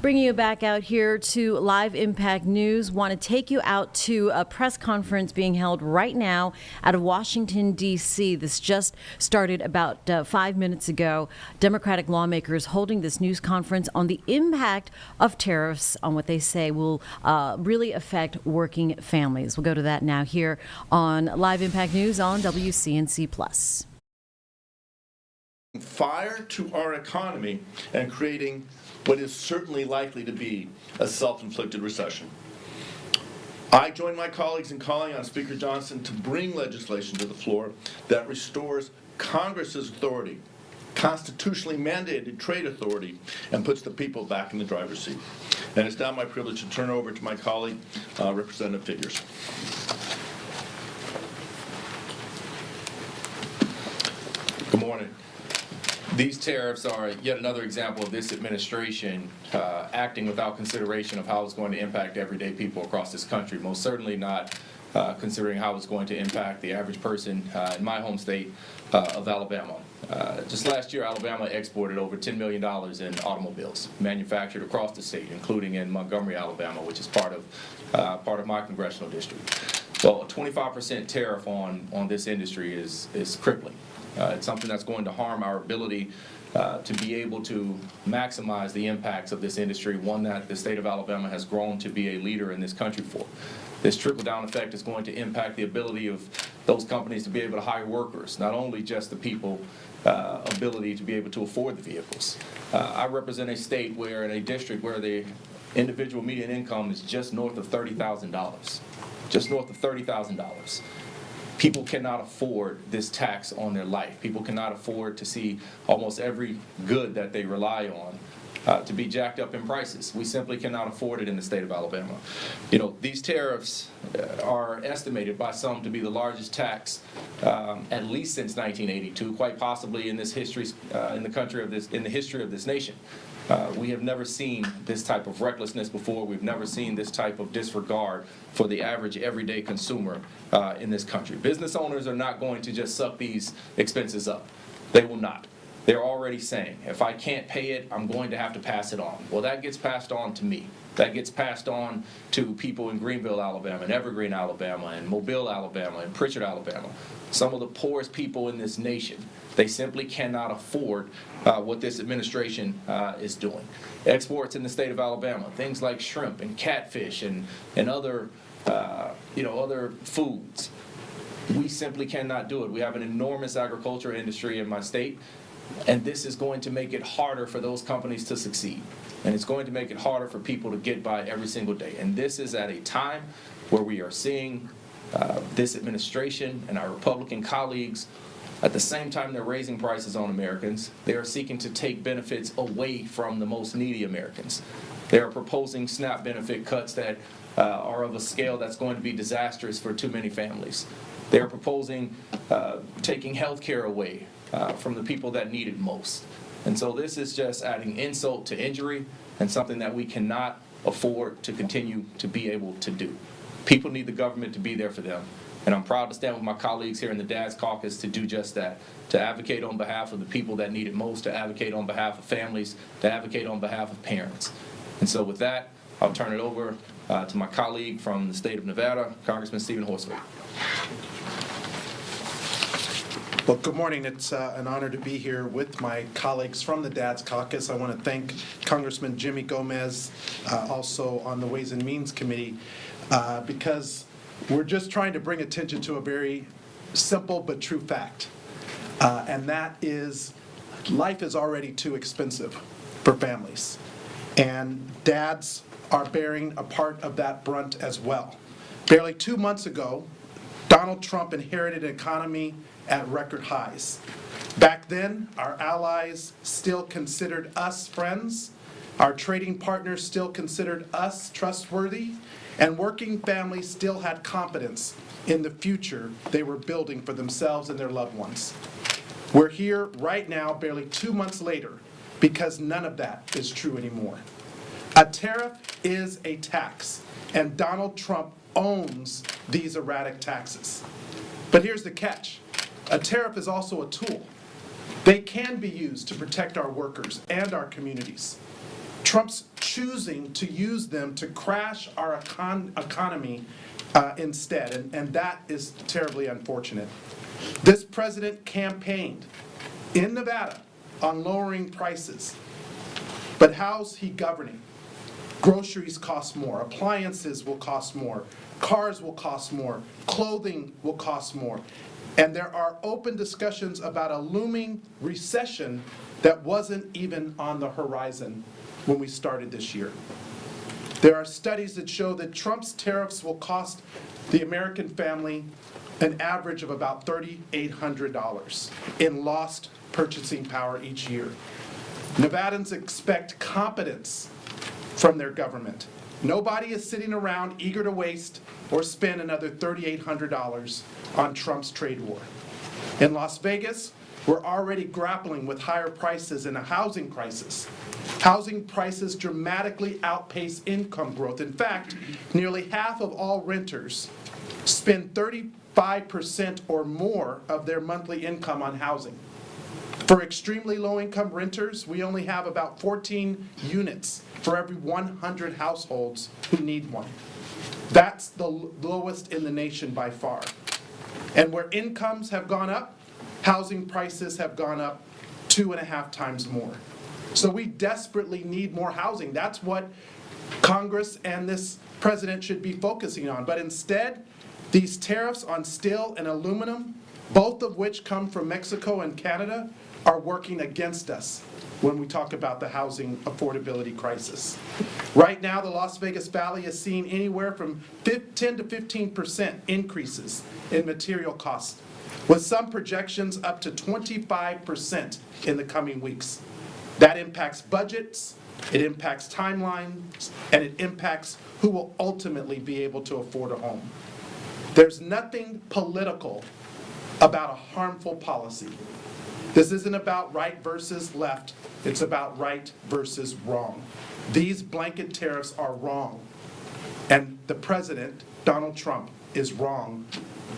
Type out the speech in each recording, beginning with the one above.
Bringing you back out here to Live Impact News. Want to take you out to a press conference being held right now out of Washington, D.C. This just started about 5 minutes ago. Democratic lawmakers holding this news conference on the impact of tariffs on what they say will really affect working families. We'll go to that now here on Live Impact News on WCNC+. Fire to our economy and creating what is certainly likely to be a self-inflicted recession. I join my colleagues in calling on Speaker Johnson to bring legislation to the floor that restores Congress's authority, constitutionally mandated trade authority, and puts the people back in the driver's seat. And it's now my privilege to turn over to my colleague, Representative Figures. Good morning. These tariffs are yet another example of this administration acting without consideration of how it's going to impact everyday people across this country, most certainly not considering how it's going to impact the average person in my home state of Alabama. Just last year, Alabama exported over $10 million in automobiles manufactured across the state, including in Montgomery, Alabama, which is part of my congressional district. Well, a 25% tariff on this industry is crippling. It's something that's going to harm our ability to be able to maximize the impacts of this industry, one that the state of Alabama has grown to be a leader in this country for. This trickle-down effect is going to impact the ability of those companies to be able to hire workers, not only just the people ability to be able to afford the vehicles. I represent a state where, in a district where the individual median income is just north of $30,000. Just north of $30,000. People cannot afford this tax on their life. People cannot afford to see almost every good that they rely on to be jacked up in prices. We simply cannot afford it in the state of Alabama. You know, these tariffs are estimated by some to be the largest tax at least since 1982, quite possibly in this history, in the history of this nation. We have never seen this type of recklessness before. We've never seen this type of disregard for the average everyday consumer in this country. Business owners are not going to just suck these expenses up. They will not. They're already saying, if I can't pay it, I'm going to have to pass it on. Well, that gets passed on to me. That gets passed on to people in Greenville, Alabama, and Evergreen, Alabama, and Mobile, Alabama, and Pritchard, Alabama. Some of the poorest people in this nation. They simply cannot afford what this administration is doing. Exports in the state of Alabama, things like shrimp and catfish and other, other foods. We simply cannot do it. We have an enormous agriculture industry in my state, and this is going to make it harder for those companies to succeed. And it's going to make it harder for people to get by every single day. And this is at a time where we are seeing this administration and our Republican colleagues, at the same time they're raising prices on Americans, they are seeking to take benefits away from the most needy Americans. They are proposing SNAP benefit cuts that are of a scale that's going to be disastrous for too many families. They are proposing taking health care away from the people that need it most. And so this is just adding insult to injury and something that we cannot afford to continue to be able to do. People need the government to be there for them. And I'm proud to stand with my colleagues here in the Dad's Caucus to do just that, to advocate on behalf of the people that need it most, to advocate on behalf of families, to advocate on behalf of parents. And so with that, I'll turn it over to my colleague from the state of Nevada, Congressman Stephen Horsford. Well, good morning. It's an honor to be here with my colleagues from the Dad's Caucus. I want to thank Congressman Jimmy Gomez, also on the Ways and Means Committee, because we're just trying to bring attention to a very simple but true fact, and that is life is already too expensive for families, and dads are bearing a part of that brunt as well. Barely 2 months ago, Donald Trump inherited an economy at record highs. Back then, our allies still considered us friends, our trading partners still considered us trustworthy, and working families still had confidence in the future they were building for themselves and their loved ones. We're here right now, barely 2 months later, because none of that is true anymore. A tariff is a tax, and Donald Trump owns these erratic taxes. But here's the catch. A tariff is also a tool. They can be used to protect our workers and our communities. Trump's choosing to use them to crash our economy instead, and that is terribly unfortunate. This president campaigned in Nevada on lowering prices, but how's he governing? Groceries cost more, appliances will cost more, cars will cost more, clothing will cost more. And there are open discussions about a looming recession that wasn't even on the horizon when we started this year. There are studies that show that Trump's tariffs will cost the American family an average of about $3,800 in lost purchasing power each year. Nevadans expect competence from their government. Nobody is sitting around eager to waste or spend another $3,800 on Trump's trade war. In Las Vegas, we're already grappling with higher prices and a housing crisis. Housing prices dramatically outpace income growth. In fact, nearly half of all renters spend 35% or more of their monthly income on housing. For extremely low-income renters, we only have about 14 units for every 100 households who need one. That's the lowest in the nation by far. And where incomes have gone up, housing prices have gone up 2.5 times more. So we desperately need more housing. That's what Congress and this president should be focusing on. But instead, these tariffs on steel and aluminum, both of which come from Mexico and Canada, are working against us when we talk about the housing affordability crisis. Right now, the Las Vegas Valley is seeing anywhere from 10 to 15% increases in material costs, with some projections up to 25% in the coming weeks. That impacts budgets, it impacts timelines, and it impacts who will ultimately be able to afford a home. There's nothing political about a harmful policy. This isn't about right versus left, it's about right versus wrong. These blanket tariffs are wrong, and the president, Donald Trump, is wrong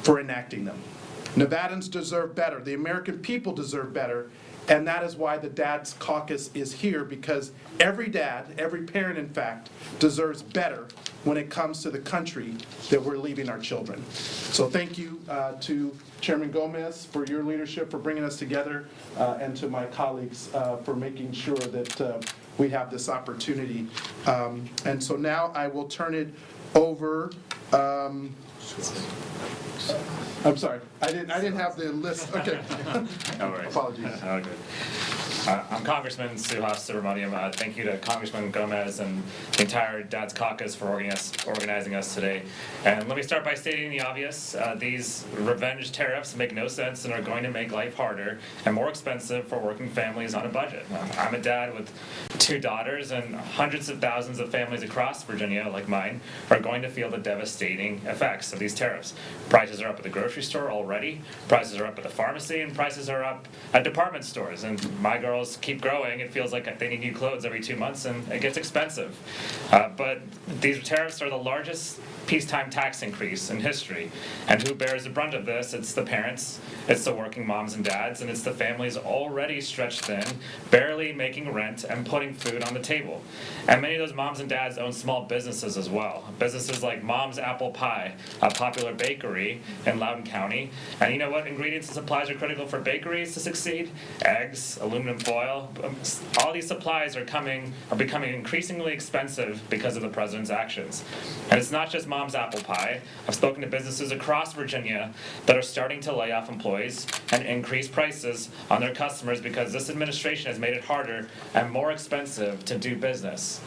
for enacting them. Nevadans deserve better, the American people deserve better, and that is why the Dads Caucus is here, because every dad, every parent in fact, deserves better when it comes to the country that we're leaving our children. So thank you to Chairman Gomez for your leadership, for bringing us together, and to my colleagues for making sure that we have this opportunity. And so now I will turn it over. I'm sorry, I didn't have the list. Okay. No worries. Apologies. Oh, good. I'm Congressman Suhas Subramaniam. Thank you to Congressman Gomez and the entire Dad's Caucus for organizing us today. And let me start by stating the obvious. These revenge tariffs make no sense and are going to make life harder and more expensive for working families on a budget. I'm a dad with 2 daughters, and hundreds of thousands of families across Virginia, like mine, are going to feel the devastating effects of these tariffs. Prices are up at the grocery store already, prices are up at the pharmacy, and prices are up at department stores. And my girls keep growing. It feels like they need new clothes every 2 months, and it gets expensive. But these tariffs are the largest peacetime tax increase in history. And who bears the brunt of this? It's the parents, it's the working moms and dads, and it's the families already stretched thin, barely making rent and putting food on the table. And many of those moms and dads own small businesses as well. Businesses like Mom's Apple Pie, a popular bakery in Loudoun County. And you know what ingredients and supplies are critical for bakeries to succeed? Eggs, aluminum foil. All these supplies are becoming increasingly expensive because of the president's actions. And it's not just Mom's Apple Pie. I've spoken to businesses across Virginia that are starting to lay off employees and increase prices on their customers because this administration has made it harder and more expensive to do business.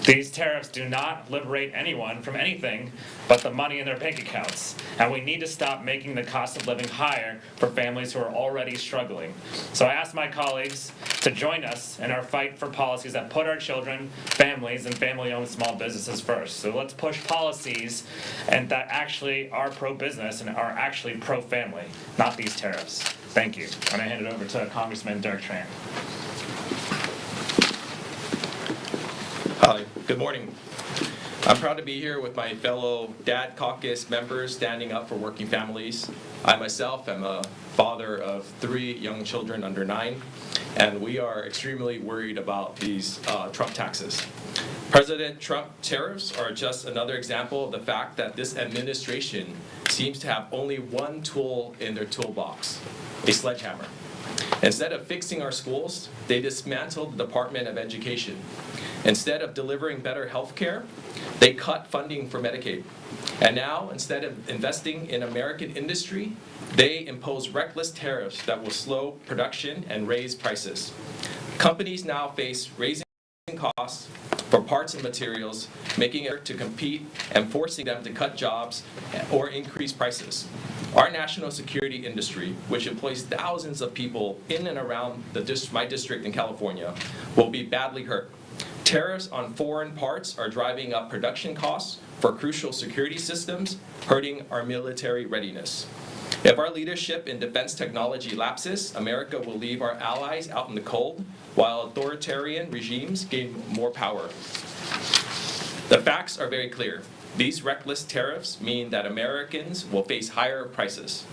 These tariffs do not liberate anyone from anything but the money in their bank accounts. And we need to stop making the cost of living higher for families who are already struggling. So I ask my colleagues to join us in our fight for policies that put our children, families, and family-owned small businesses first. So let's push policies and that actually are pro-business and are actually pro-family, not these tariffs. Thank you. And I hand it over to Congressman Derek Tran. Hi, good morning. I'm proud to be here with my fellow Dad Caucus members standing up for working families. I myself am a father of 3 young children under 9, and we are extremely worried about these Trump taxes. President Trump tariffs are just another example of the fact that this administration seems to have only one tool in their toolbox, a sledgehammer. Instead of fixing our schools, they dismantled the Department of Education. Instead of delivering better health care, they cut funding for Medicaid. And now, instead of investing in American industry, they impose reckless tariffs that will slow production and raise prices. Companies now face raising costs for parts and materials, making it to compete and forcing them to cut jobs or increase prices. Our national security industry, which employs thousands of people in and around my district in California, will be badly hurt. Tariffs on foreign parts are driving up production costs for crucial security systems, hurting our military readiness. If our leadership in defense technology lapses, America will leave our allies out in the cold, while authoritarian regimes gain more power. The facts are very clear. These reckless tariffs mean that Americans will face higher prices,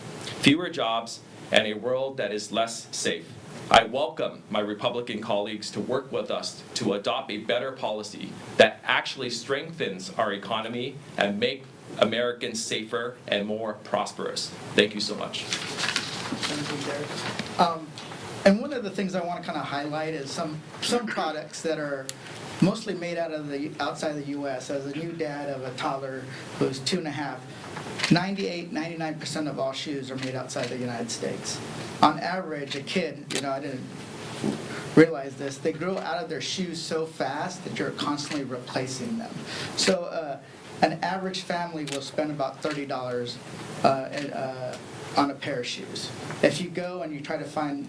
fewer jobs, and a world that is less safe. I welcome my Republican colleagues to work with us to adopt a better policy that actually strengthens our economy and make Americans safer and more prosperous. Thank you so much. Thank you, Derek. And one of the things I want to kind of highlight is some products that are mostly made outside the U.S. As a new dad of a toddler who's 2.5, 99% of all shoes are made outside the United States. On average, a kid, I didn't realize this, they grow out of their shoes so fast that you're constantly replacing them. So an average family will spend about $30 on a pair of shoes. If you go and you try to find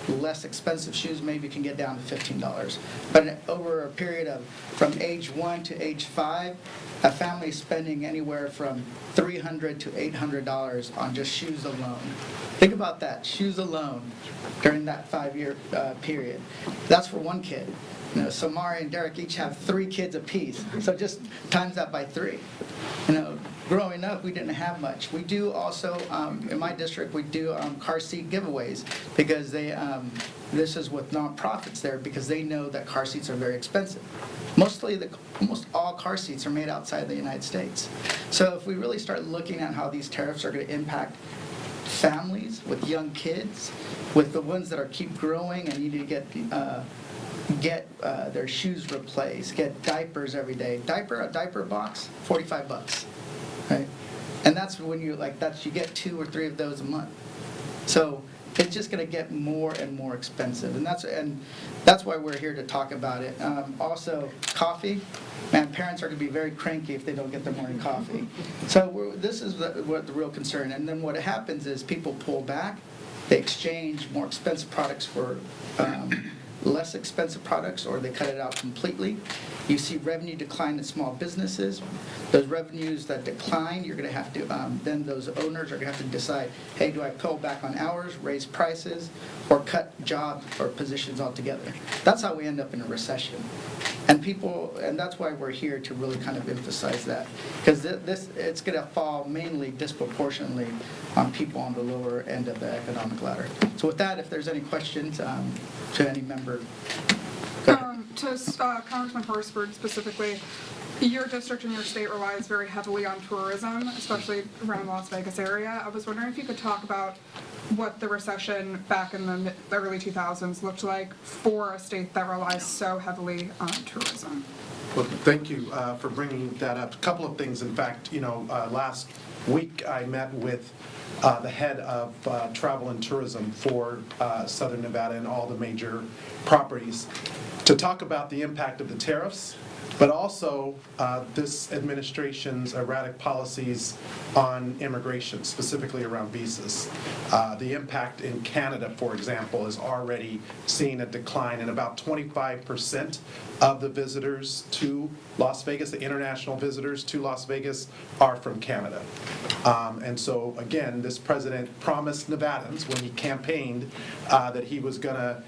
less expensive shoes, maybe you can get down to $15. But over a period of from age 1 to age 5, a family is spending anywhere from $300 to $800 on just shoes alone. Think about that, shoes alone during that 5-year period. That's for one kid. Samari and Derek each have 3 kids apiece, so just times that by 3. Growing up, we didn't have much. We do also, in my district, we do car seat giveaways because this is with nonprofits there because they know that car seats are very expensive. Almost all car seats are made outside the United States. So if we really start looking at how these tariffs are going to impact families with young kids, with the ones that keep growing and need to get their shoes replaced, get diapers every day. A diaper box, $45. Right? And that's when you get 2 or 3 of those a month. So it's just going to get more and more expensive, and that's why we're here to talk about it. Also, coffee. Man, parents are going to be very cranky if they don't get their morning coffee. So this is what the real concern. And then what happens is people pull back, they exchange more expensive products for less expensive products, or they cut it out completely. You see revenue decline in small businesses. Those revenues that decline, you're going to have to, then those owners are going to have to decide, hey, do I pull back on hours, raise prices, or cut jobs or positions altogether? That's how we end up in a recession. And that's why we're here to really kind of emphasize that. Because it's going to fall mainly disproportionately on people on the lower end of the economic ladder. So with that, if there's any questions to any member. To Congressman Horsford specifically, your district and your state relies very heavily on tourism, especially around the Las Vegas area. I was wondering if you could talk about what the recession back in the early 2000s looked like for a state that relies so heavily on tourism. Well, thank you for bringing that up. A couple of things. In fact, last week I met with the head of travel and tourism for Southern Nevada and all the major properties to talk about the impact of the tariffs, but also this administration's erratic policies on immigration, specifically around visas. The impact in Canada, for example, is already seeing a decline, and about 25% of the visitors to Las Vegas, the international visitors to Las Vegas, are from Canada. And so, again, this president promised Nevadans when he campaigned that he was going to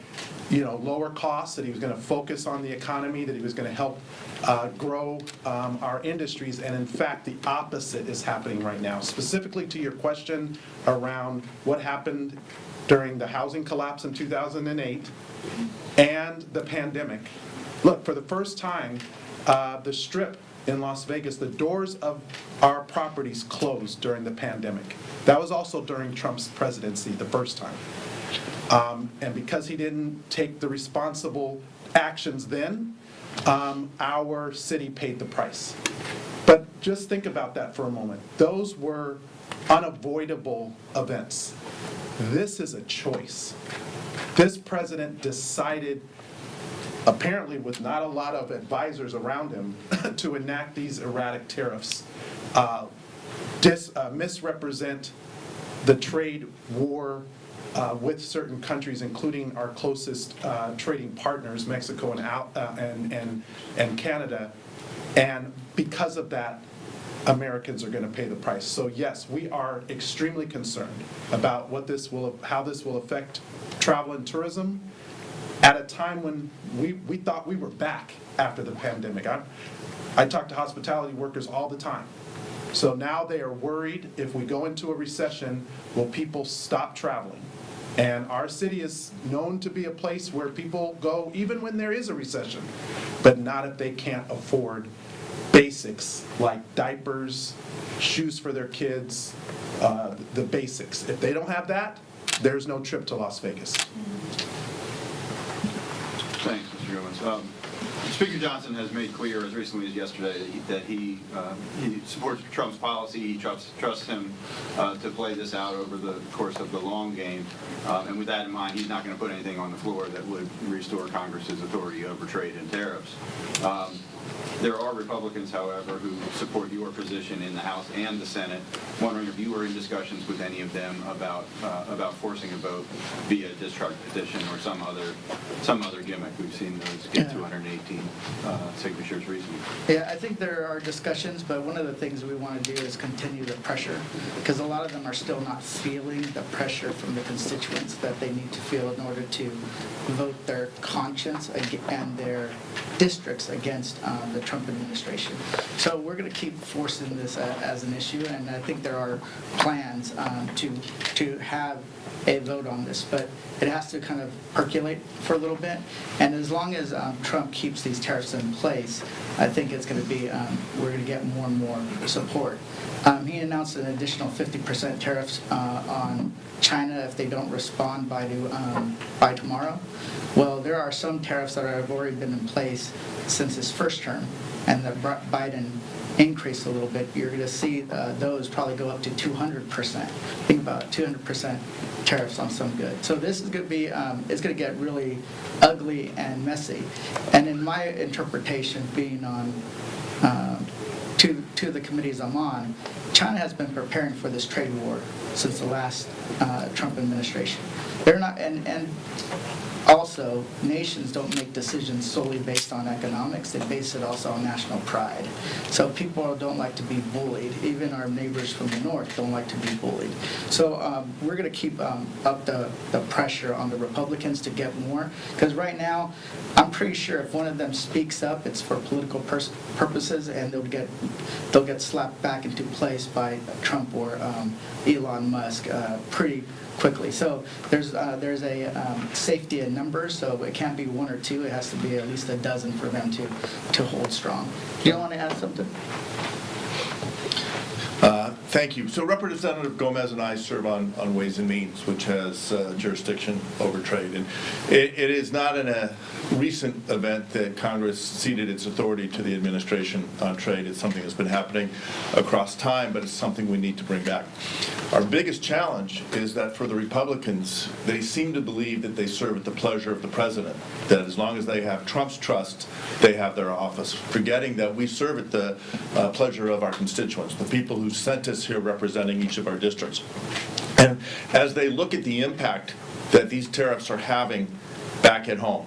lower costs, that he was going to focus on the economy, that he was going to help grow our industries, and in fact, the opposite is happening right now. Specifically to your question around what happened during the housing collapse in 2008 and the pandemic. Look, for the first time, the Strip in Las Vegas, the doors of our properties closed during the pandemic. That was also during Trump's presidency, the first time. And because he didn't take the responsible actions then, our city paid the price. But just think about that for a moment. Those were unavoidable events. This is a choice. This president decided, apparently with not a lot of advisors around him, to enact these erratic tariffs, misrepresent the trade war with certain countries, including our closest trading partners, Mexico and Canada. And because of that, Americans are going to pay the price. So yes, we are extremely concerned about how this will affect travel and tourism at a time when we thought we were back after the pandemic. I talk to hospitality workers all the time. So now they are worried, if we go into a recession, will people stop traveling? And our city is known to be a place where people go even when there is a recession, but not if they can't afford basics like diapers, shoes for their kids, the basics. If they don't have that, there's no trip to Las Vegas. Thanks, Mr. Gomez. Speaker Johnson has made clear as recently as yesterday that he supports Trump's policy. He trusts him to play this out over the course of the long game. And with that in mind, he's not going to put anything on the floor that would restore Congress's authority over trade and tariffs. There are Republicans, however, who support your position in the House and the Senate. Wondering if you were in discussions with any of them about forcing a vote via discharge petition or some other gimmick. We've seen those get 218 signatures recently. Yeah, I think there are discussions, but one of the things we want to do is continue the pressure, because a lot of them are still not feeling the pressure from the constituents that they need to feel in order to vote their conscience and their districts against the Trump administration. So we're going to keep forcing this as an issue, and I think there are plans to have a vote on this, but it has to kind of percolate for a little bit. And as long as Trump keeps these tariffs in place, I think it's going to be, we're going to get more and more support. He announced an additional 50% tariffs on China if they don't respond by tomorrow. Well, there are some tariffs that have already been in place since his first term, and that Biden increased a little bit. You're going to see those probably go up to 200%. Think about 200% tariffs on some goods. So this is going to be, it's going to get really ugly and messy. And in my interpretation, being on to the committees I'm on, China has been preparing for this trade war since the last Trump administration. They're not, and also, nations don't make decisions solely based on economics. They base it also on national pride. So people don't like to be bullied. Even our neighbors from the north don't like to be bullied. So we're going to keep up the pressure on the Republicans to get more. Because right now, I'm pretty sure if one of them speaks up, it's for political purposes, and they'll get slapped back into place by Trump or Elon Musk pretty quickly. So there's a safety in numbers, so it can't be one or two. It has to be at least a dozen for them to hold strong. Do you want to add something? Thank you. So Representative Gomez and I serve on Ways and Means, which has jurisdiction over trade. And it is not in a recent event that Congress ceded its authority to the administration on trade. It's something that's been happening across time, but it's something we need to bring back. Our biggest challenge is that for the Republicans, they seem to believe that they serve at the pleasure of the president, that as long as they have Trump's trust, they have their office, forgetting that we serve at the pleasure of our constituents, the people who sent us here representing each of our districts. And as they look at the impact that these tariffs are having back at home,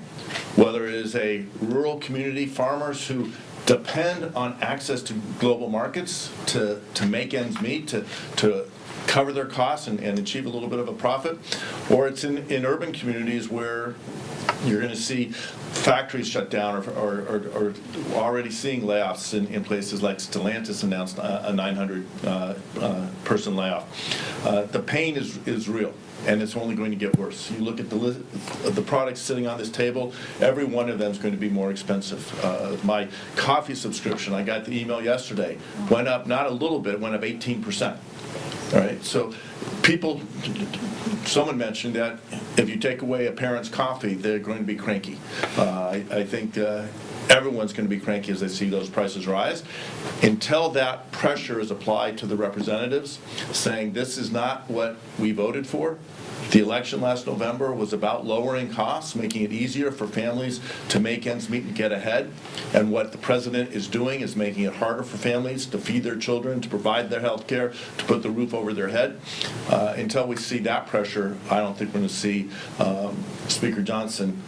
whether it is a rural community, farmers who depend on access to global markets to make ends meet, to cover their costs and achieve a little bit of a profit, or it's in urban communities where You're going to see factories shut down or already seeing layoffs in places like Stellantis announced a 900-person layoff. The pain is real, and it's only going to get worse. You look at the list of the products sitting on this table, every one of them is going to be more expensive. My coffee subscription, I got the email yesterday, went up not a little bit, went up 18%. All right, so someone mentioned that if you take away a parent's coffee, they're going to be cranky. I think everyone's going to be cranky as they see those prices rise. Until that pressure is applied to the representatives, saying this is not what we voted for. The election last November was about lowering costs, making it easier for families to make ends meet and get ahead. And what the president is doing is making it harder for families to feed their children, to provide their health care, to put the roof over their head. Until we see that pressure, I don't think we're going to see Speaker Johnson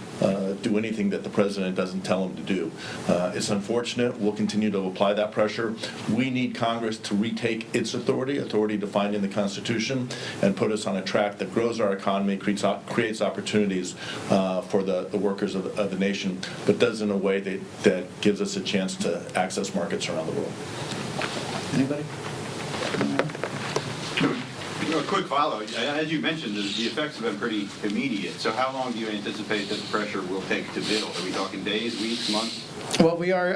do anything that the president doesn't tell him to do. It's unfortunate. We'll continue to apply that pressure. We need Congress to retake its authority defined in the Constitution, and put us on a track that grows our economy, creates opportunities for the workers of the nation, but does in a way that gives us a chance to access markets around the world. Anybody? A quick follow. As you mentioned, the effects have been pretty immediate. So how long do you anticipate that the pressure will take to build? Are we talking days, weeks, months? Well, we are,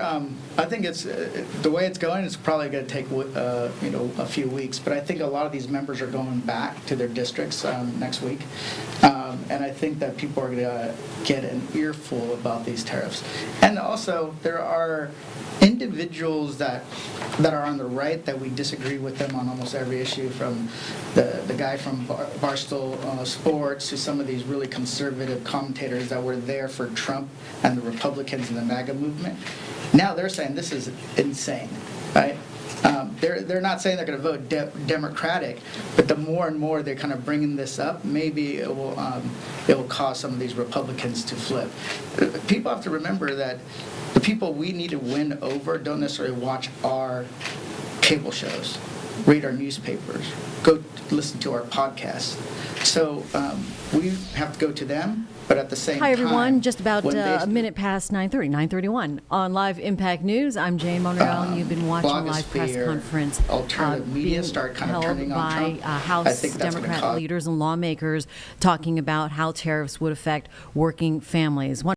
I think it's, the way it's going, it's probably going to take, a few weeks. But I think a lot of these members are going back to their districts next week. And I think that people are going to get an earful about these tariffs. And also, there are individuals that are on the right that we disagree with them on almost every issue, from the guy from Barstool Sports to some of these really conservative commentators that were there for Trump and the Republicans and the MAGA movement. Now they're saying this is insane, right? They're not saying they're going to vote Democratic, but the more and more they're kind of bringing this up, maybe it will cause some of these Republicans to flip. People have to remember that the people we need to win over don't necessarily watch our cable shows, read our newspapers, go listen to our podcasts. So we have to go to them. But at the same time, hi, everyone. Just about when a minute past 9:30, 9:31. On Live Impact News, I'm Jane Monreal, and you've been watching a live press blogosphere, conference alternative media being start kind of held turning on by Trump. I House think that's gonna Democrat cause- leaders and lawmakers talking about how tariffs would affect working families.